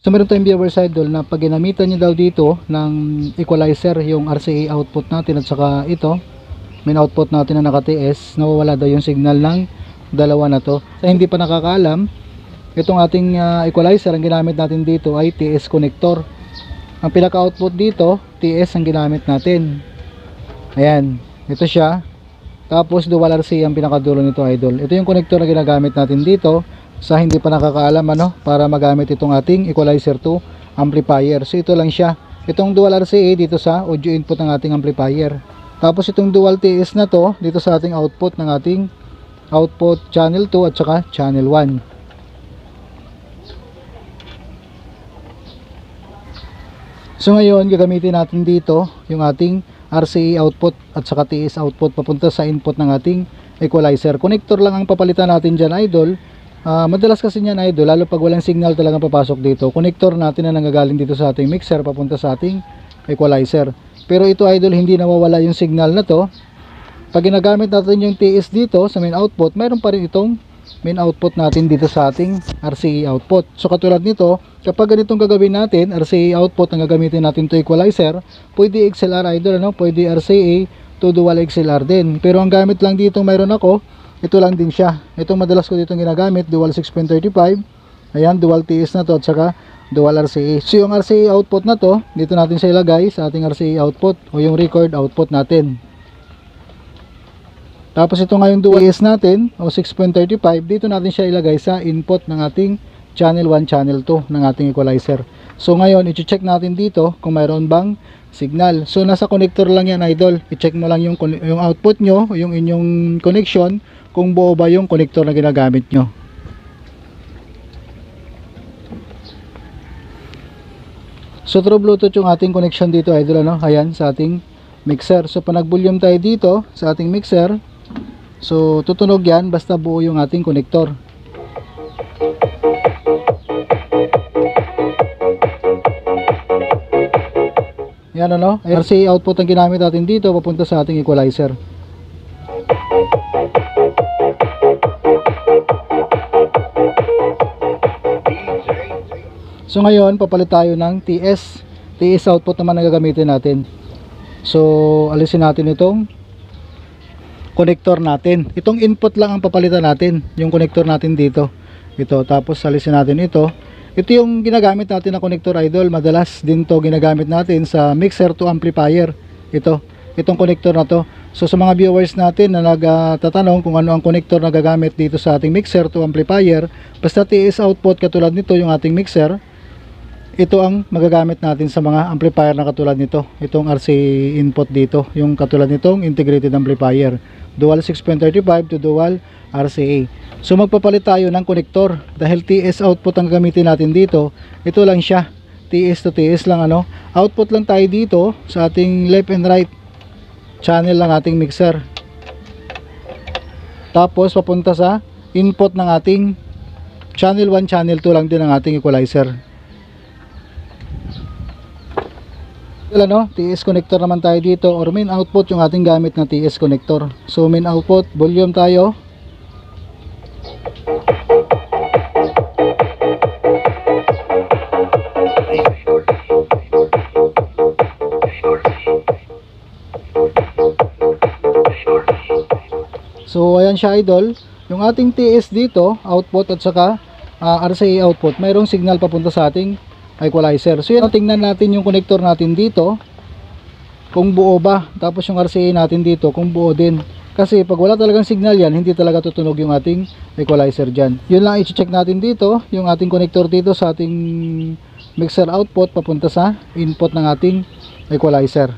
So meron tayong viewers idol na pag ginamitan nyo daw dito ng equalizer yung RCA output natin at saka ito main output natin na naka-TS, nawawala daw yung signal ng dalawa na to. Sa hindi pa nakakaalam, itong ating equalizer, ang ginamit natin dito ay TS connector. Ang pinaka-output dito, TS ang ginamit natin. Ayan, ito siya. Tapos dual RCA ang pinakadulo nito idol. Ito yung connector na ginagamit natin dito sa hindi pa nakakaalam para magamit itong ating equalizer to amplifier. So ito lang siya. Itong dual RCA dito sa audio input ng ating amplifier. Tapos itong dual TS na to dito sa ating output ng ating output channel 2 at saka channel 1. So ngayon gagamitin natin dito yung ating RCA output at saka TS output papunta sa input ng ating equalizer. Connector lang ang papalitan natin dyan idol. Madalas kasi niyan idol, lalo pag walang signal talagang papasok dito, connector natin na nanggagaling dito sa ating mixer papunta sa ating equalizer. Pero ito idol, hindi nawawala yung signal na to. Pag ginagamit natin yung TS dito sa main output, mayroon pa rin itong main output natin dito sa ating RCA output. So katulad nito, kapag ganitong gagawin natin, RCA output ang gagamitin natin to equalizer, pwede XLR idol, pwede RCA to dual XLR din. Pero ang gamit lang dito mayroon ako, ito lang din siya. Itong madalas ko dito ginagamit, dual 6.35. Ayan, dual TS na to at saka dual RCA. So yung RCA output na to, dito natin siya ilagay sa ating RCA output o yung record output natin. Tapos ito nga yung dual TS natin o 6.35, dito natin siya ilagay sa input ng ating channel 1, channel 2 ng ating equalizer. So ngayon, i-check natin dito kung mayroon bang signal. So nasa connector lang yan idol. I-check mo lang yung output nyo, yung inyong connection, kung buo ba yung connector na ginagamit nyo. So through Bluetooth yung ating connection dito idol, ayan sa ating mixer. So pag nag-volume tayo dito sa ating mixer, so tutunog yan basta buo yung ating connector. Yan RCA output ang ginamit natin dito papunta sa ating equalizer. So ngayon papalit tayo ng TS output naman na gagamitin natin. So alisin natin itong connector natin. Itong input lang ang papalitan natin, yung connector natin dito. Ito, tapos alisin natin ito. Ito yung ginagamit natin na connector idol. Madalas din to ginagamit natin sa mixer to amplifier. Itong connector na to. So sa mga viewers natin na nagtatanong kung ano ang connector na gagamit dito sa ating mixer to amplifier, basta TS output katulad nito yung ating mixer, ito ang magagamit natin sa mga amplifier na katulad nito. Itong RCA input dito, yung katulad nitong integrated amplifier, dual 6.35 to dual RCA. So magpapalit tayo ng connector dahil TS output ang gamitin natin dito. Ito lang siya, TS to TS lang output lang tayo dito sa ating left and right channel ng ating mixer. Tapos papunta sa input ng ating channel 1, channel 2 lang din ng ating equalizer. TS connector naman tayo dito, or main output yung ating gamit na TS connector. So main output, volume tayo. So ayan siya idol, yung ating TS dito, output at saka RCA output, mayroong signal papunta sa ating equalizer. So yan, tingnan natin yung connector natin dito kung buo ba, tapos yung RCA natin dito kung buo din, kasi pag wala talagang signal yan, hindi talaga tutunog yung ating equalizer dyan. Yun lang i-check natin dito, yung ating connector dito sa ating mixer output papunta sa input ng ating equalizer.